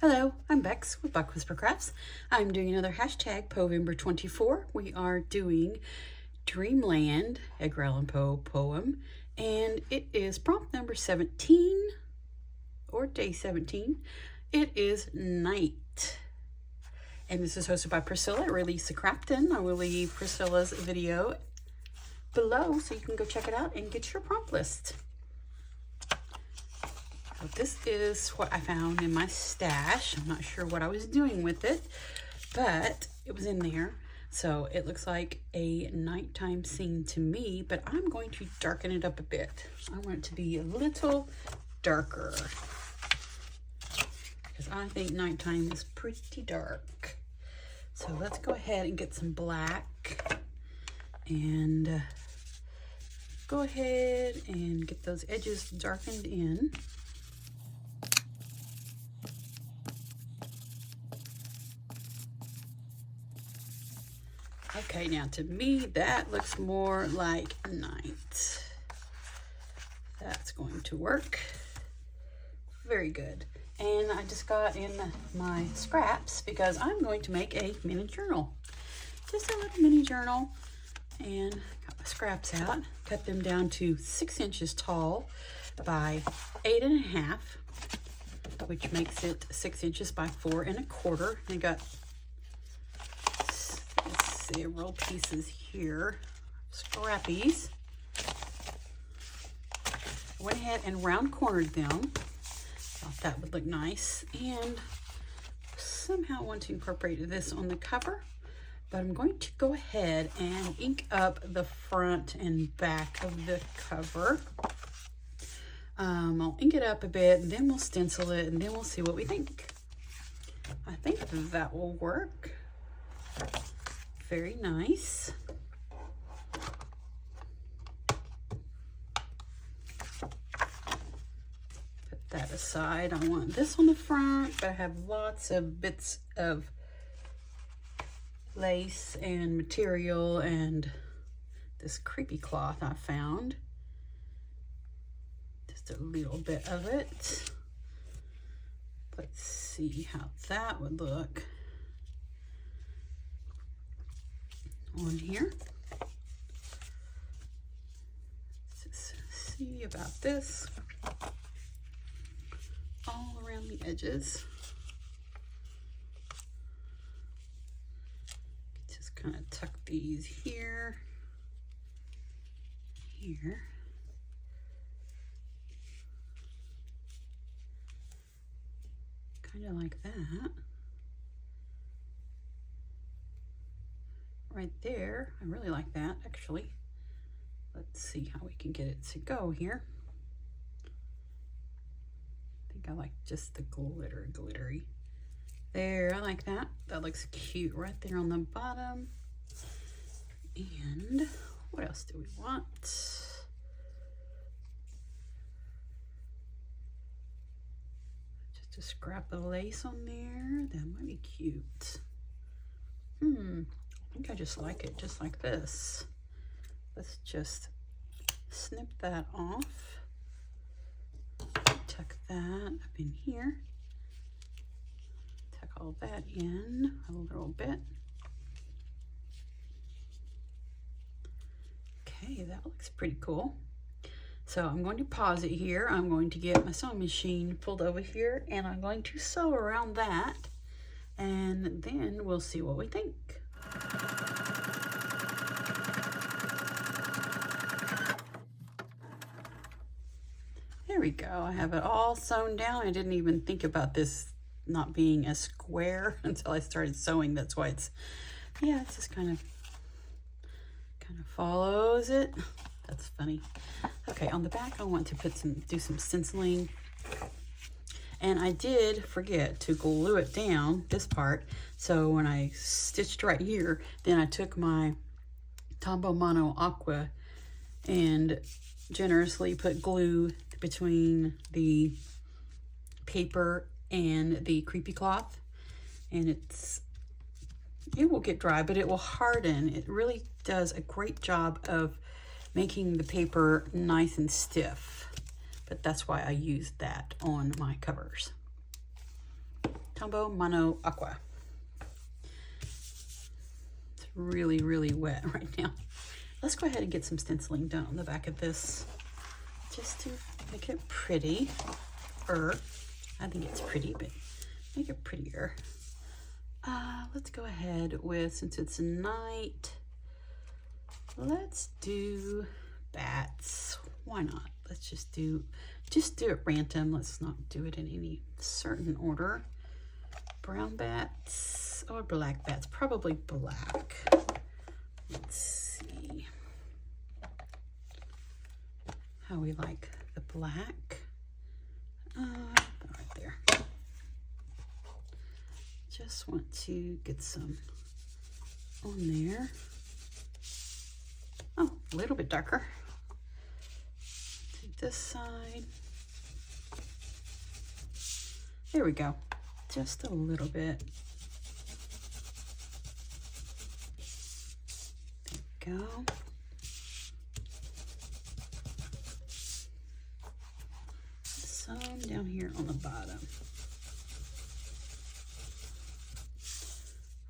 Hello, I'm Bex with Buck Whisper Crafts. I'm doing another hashtag Povember24. We are doing Dreamland, Edgar Allan Poe poem, and it is prompt number 17, or day 17. It is night. And this is hosted by Pricilla at Release the Crafton. I will leave Priscilla's video below so you can go check it out and get your prompt list. So this is what I found in my stash. I'm not sure what I was doing with it, but it was in there. So it looks like a nighttime scene to me, but I'm going to darken it up a bit. I want it to be a little darker because I think nighttime is pretty dark. So let's go ahead and get some black and go ahead and get those edges darkened in. Okay, now to me, that looks more like night. That's going to work. Very good. And I just got in my scraps because I'm going to make a mini journal. Just a little mini journal. And got my scraps out. Cut them down to 6 inches tall by 8.5, which makes it 6 inches by 4 1/4. I got several pieces here, scrappies. I went ahead and round cornered them. Thought that would look nice, and somehow want to incorporate this on the cover, but I'm going to go ahead and ink up the front and back of the cover. I'll ink it up a bit, and then we'll stencil it, and then we'll see what we think. I think that will work. Very nice. Put that aside. I want this on the front, but I have lots of bits of lace and material and this creepy cloth I found. Just a little bit of it. Let's see how that would look on here. Let's just see about this all around the edges. Just kind of tuck these here, here. Kind of like that. Right there. I really like that, actually. Let's see how we can get it to go here. I think I like just the glittery. There, I like that. That looks cute right there on the bottom. And what else do we want? Just a scrap of lace on there. That might be cute. I think I just like it just like this. Let's just snip that off. Tuck that up in here. Tuck all that in a little bit. Okay, that looks pretty cool. So I'm going to pause it here. I'm going to get my sewing machine pulled over here, and I'm going to sew around that, and then we'll see what we think. There we go. I have it all sewn down. I didn't even think about this not being a square until I started sewing. That's why it's, yeah, it's just kind of follows it. That's funny. Okay, on the back I want to do some stenciling. And I did forget to glue it down, this part. So when I stitched right here, then I took my Tombow Mono Aqua and generously put glue between the paper and the creepy cloth. And it will get dry, but it will harden. It really does a great job of making the paper nice and stiff. But that's why I used that on my covers. Tombow Mono Aqua. It's really, really wet right now. Let's go ahead and get some stenciling done on the back of this, just to make it pretty. I think it's pretty, but make it prettier. Let's go ahead with, since it's night, let's do bats. Why not? Let's just do it random. Let's not do it in any certain order. Brown bats or black bats? Probably black. Let's see how we like the black. Right there. Just want to get some on there. Oh, a little bit darker. To this side. There we go. Just a little bit. There we go. Some down here on the bottom.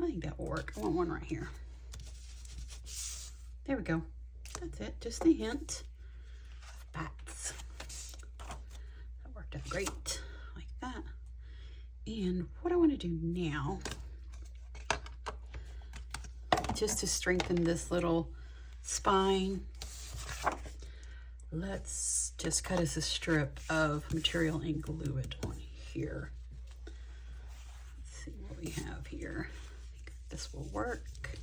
I think that will work. I want one right here. There we go. That's it. Just a hint of bats. That worked out great. Like that. And what I want to do now, just to strengthen this little spine, let's just cut us a strip of material and glue it on here. Let's see what we have here. I think this will work.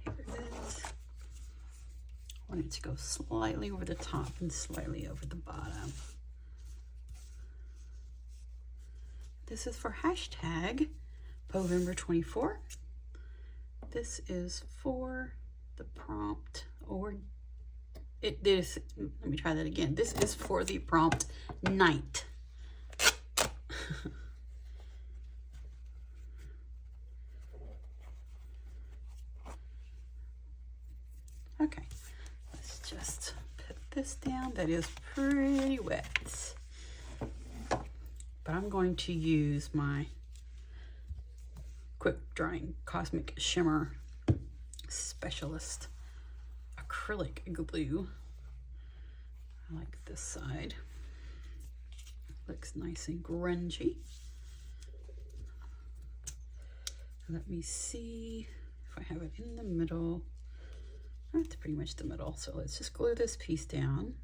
Here it is. I want it to go slightly over the top and slightly over the bottom. This is for hashtag November24. This is for the prompt, or it is, let me try that again. This is for the prompt night. Okay, let's just put this down. That is pretty wet. But I'm going to use my quick drying Cosmic Shimmer Specialist acrylic glue. I like this side. Looks nice and grungy. Let me see if I have it in the middle. That's pretty much the middle. So let's just glue this piece down.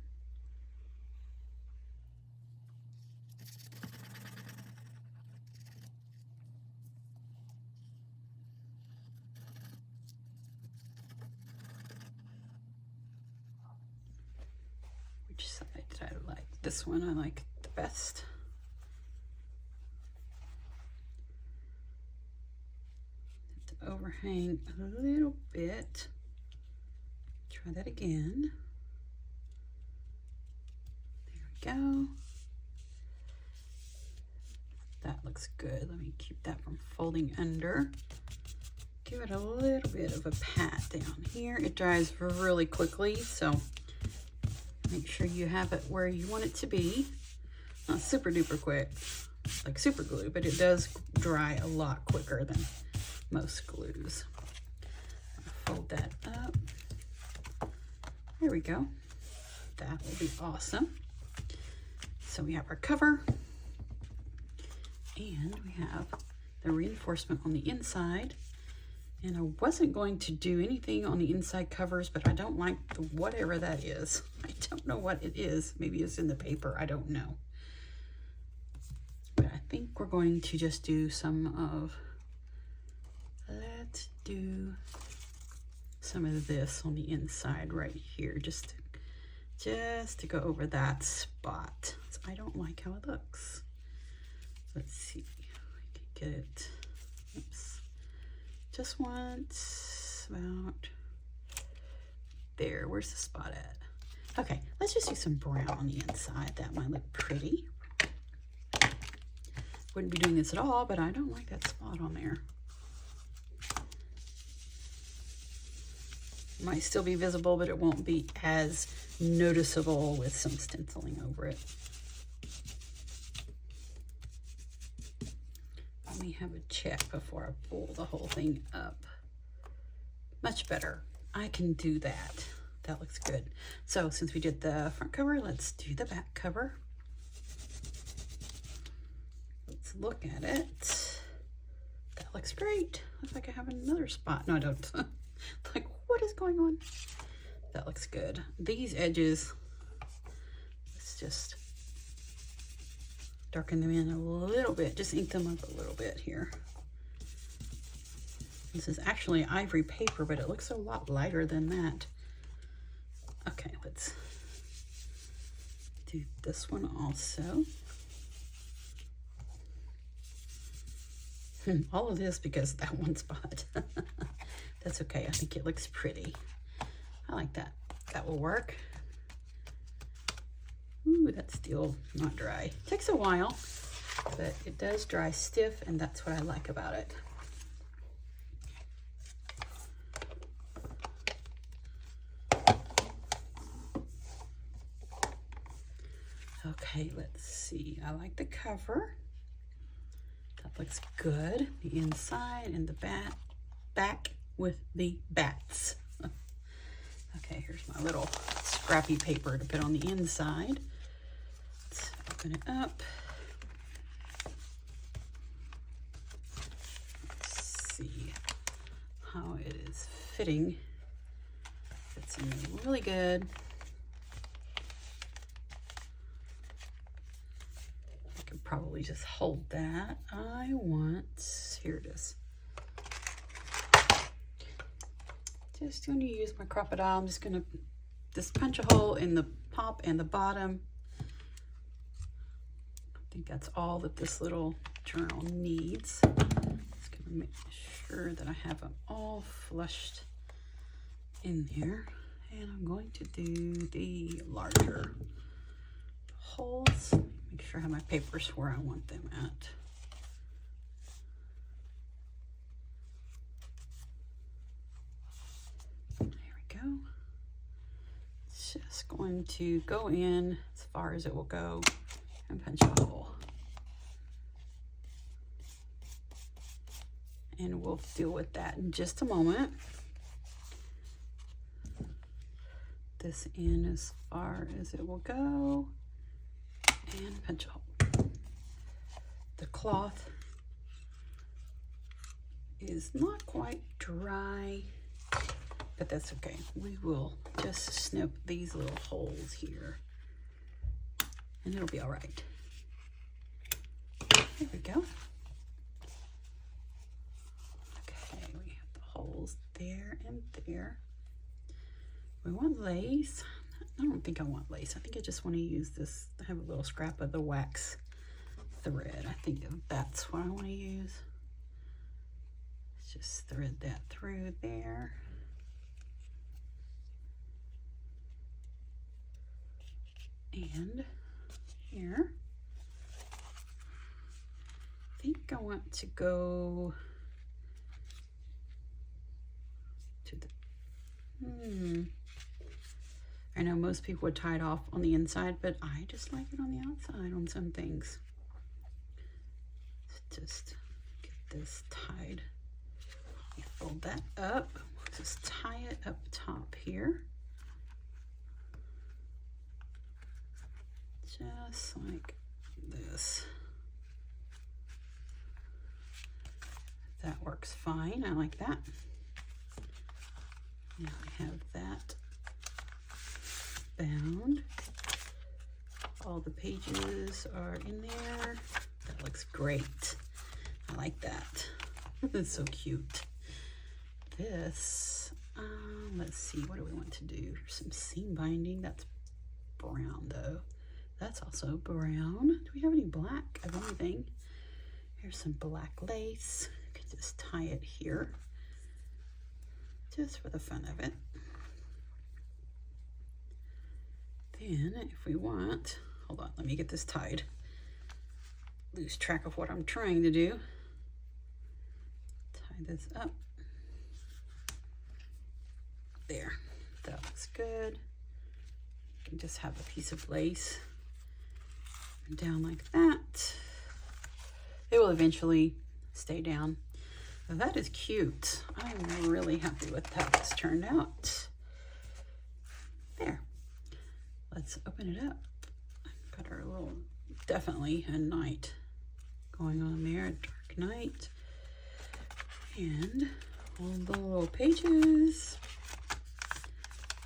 Which side did I like? This one I like the best. To overhang a little bit. Try that again. There we go. That looks good. Let me keep that from folding under. Give it a little bit of a pat down here. It dries really quickly, so make sure you have it where you want it to be. Not super duper quick, like super glue, but it does dry a lot quicker than most glues. Fold that up. There we go. That will be awesome. So we have our cover, and we have the reinforcement on the inside. And I wasn't going to do anything on the inside covers, but I don't like the whatever that is. I don't know what it is. Maybe it's in the paper. I don't know. But I think we're going to just do some of, let's do some of this on the inside right here, just to go over that spot. So I don't like how it looks. Let's see if I can get it. Oops. Just once about there. Where's the spot at? Okay, let's just do some brown on the inside. That might look pretty. Wouldn't be doing this at all, but I don't like that spot on there. It might still be visible, but it won't be as noticeable with some stenciling over it. Let me have a check before I pull the whole thing up. Much better. I can do that. That looks good. So since we did the front cover, let's do the back cover. Let's look at it. That looks great. Looks like I have another spot. No, I don't. Like, what is going on? That looks good. These edges, let's just darken them in a little bit. Just ink them up a little bit here. This is actually ivory paper, but it looks a lot lighter than that. Okay, let's do this one also. All of this because of that one spot. That's okay. I think it looks pretty. I like that. That will work. Ooh, that's still not dry. Takes a while, but it does dry stiff, and that's what I like about it. Okay, let's see. I like the cover. That looks good. The inside and the back with the bats. Okay, here's my little scrappy paper to put on the inside. Let's open it up. Let's see how it is fitting. Fits in really good. I could probably just hold that. I want, here it is. Just going to use my crocodile. I'm just going to just punch a hole in the top and the bottom. I think that's all that this little journal needs. Just going to make sure that I have them all flushed in there. And I'm going to do the larger holes. Make sure I have my papers where I want them at. Go. It's just going to go in as far as it will go and punch a hole. And we'll deal with that in just a moment. This in as far as it will go and punch a hole. The cloth is not quite dry, but that's okay. We will just snip these little holes here and it'll be all right. There we go. Okay, we have the holes there and there. We want lace. I don't think I want lace. I think I just want to use this. I have a little scrap of the wax thread. I think that's what I want to use. Let's just thread that through there. And here, I think I want to go to the, I know most people would tie it off on the inside, but I just like it on the outside on some things. Let's just get this tied. Fold that up. We'll just tie it up top here. Just like this. That works fine. I like that. Now I have that bound. All the pages are in there. That looks great. I like that. That's so cute. This, let's see, what do we want to do? Some seam binding. That's brown though. That's also brown. Do we have any black of anything? Here's some black lace. I could just tie it here, just for the fun of it. Then, if we want, hold on, let me get this tied. Lose track of what I'm trying to do. Tie this up. There, that looks good. You can just have a piece of lace down like that. It will eventually stay down. Now that is cute. I'm really happy with how this turned out. There. Let's open it up. Got our little, definitely a night going on there, a dark night. And all the little pages.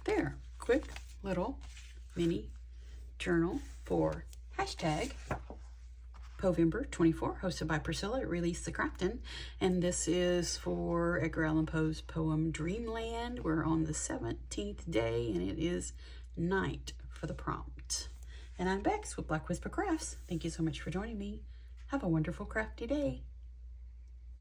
There, quick little mini journal for hashtag Povember24, hosted by Pricilla at Release the Craftin'. And this is for Edgar Allan Poe's poem Dreamland. We're on the 17th day, and it is night for the prompt. And I'm Bex with Black Whisper Crafts. Thank you so much for joining me. Have a wonderful crafty day.